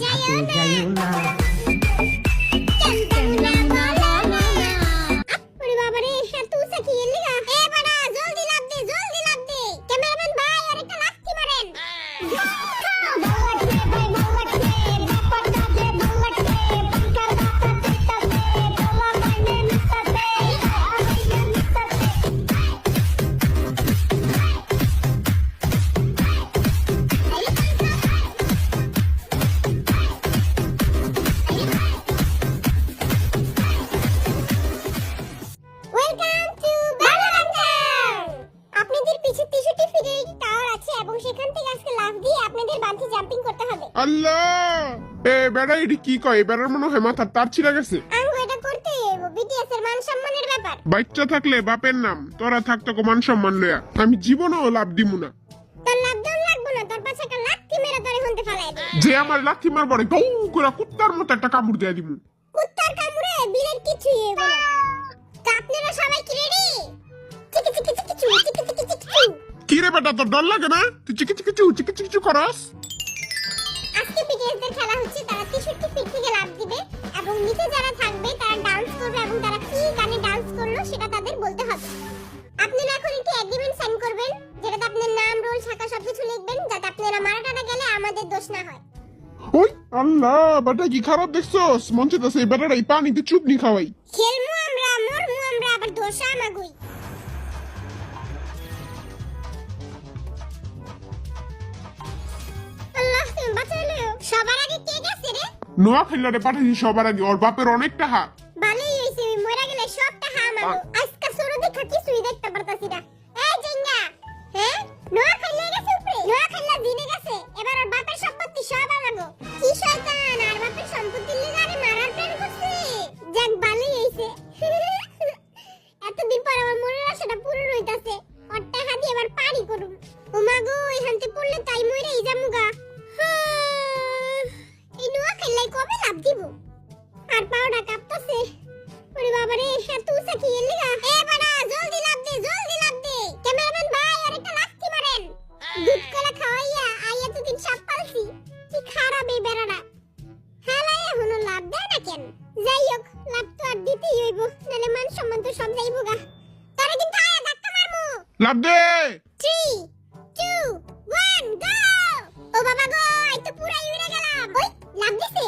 ঘাটে যাইও না। আল্লাহ, এ বেড়া এডি কি কয়? বেড়ার মনে হয় মাথার তার ছিঁড়ে গেছে। বাচ্চা থাকলে বাপের নাম, তোরা থাকতো মান সম্মান লয়া। আমি জীবনও লাভ দিমু না। যে আমার লাথি মারবো রে, গৌ করে কুত্তার মতো একটা কামড় দিয়ে দিমু। কুত্তার কামড়ে বিলের কিছু হবে না। তা আপনারা সবাই কি রেডি? চিকি চিকি চিকি চিকি চিকি চিকি চিকি। কি রে বেটা, তোর ডর লাগে না? তুই চিকি চিকি চিকি চিকি করস? আজকে বিটিএসদের খেলা হচ্ছে, তারা 63 ফিট থেকে লাফ দিবে এবং নিচে যারা থাকবে তারা ডান্স করবে এবং তারা কি গানে ডান্স করলো সেটা তাদের বলতে হবে। আপনারা এখন একটি এগ্রিমেন্ট সাইন করবেন, যেটাতে আপনার নাম, রোল, শাখা সবকিছু লিখবেন, যাতে আপনারা মারাটাটা গেলে আমাদের দোষ না হয়। ওই আল্লাহ, বেটা কি খারাপ দেখছস? মন চাইতেছে এই বেটাটা এই পানিতে চুপনি খাওয়াই। খেলমু আমরা, মরমু আমরা, আবার দোষা আমাগুই। আল্লাহ তুমি বাঁচাইলো। সবার আগে কে গেছে রে? নোয়া খেলারে পাঠাইছি সবার আগে, ওর বাপের অনেকটা হাত। ভালোই হইছে, আমি মরে গেলে সবটা আমাগো। আজকে সরো দেখা কিছুই দেখতে পারতাছি না। এই জিঙ্গা, হ্যাঁ নোয়া খেলে গেছে উপরে, নোয়া খেলা দিনে গেছে, এবার ওর বাপের সম্পত্তি সব আমাগো। কি শয়তান, আর বাপের সম্পত্তি লিগারে মারার প্ল্যান করছে। যাক ভালোই হইছে। এতদিন পর আমার মনের আশাটা পূরণ হইতাছে। ওর টাকা দিয়ে এবার পারি করুম। ওমাগো, এখানতে পড়লে তাই মরেই যামুগা। এই নোয়া খেলাই কবে লাভ দিব? আর পাওটা কাঁপতাছে। ওরে বাবা রে, এত উঁচা কি এর লিগা? এ বাড়া, জলদি লাফ দে, জলদি লাফ দে। ক্যামেরাম্যান ভাই, আরেকটা লাফতি মারেন। দুধ কলা খাওয়াইয়া আইয়া তো দিন সাপ পালছি। কি খারাপ এই বেড়াটা। হালাই এখনো লাভ দেয় না কেন? যাই হোক, লাভ তো আর দিতেই হইব, নাহলে মান সম্মান তো সব যাইব গা। তারে কিন্তু আয়া ধাক্কা মারমু। লাভ দে। 3 2 1 গো। ও বাবা গো, এই তো পুরাই উড়ে গেলাম। ওই লাভ দিছে।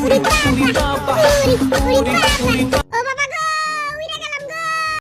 উড়ি বাবা, উড়ি বাবা।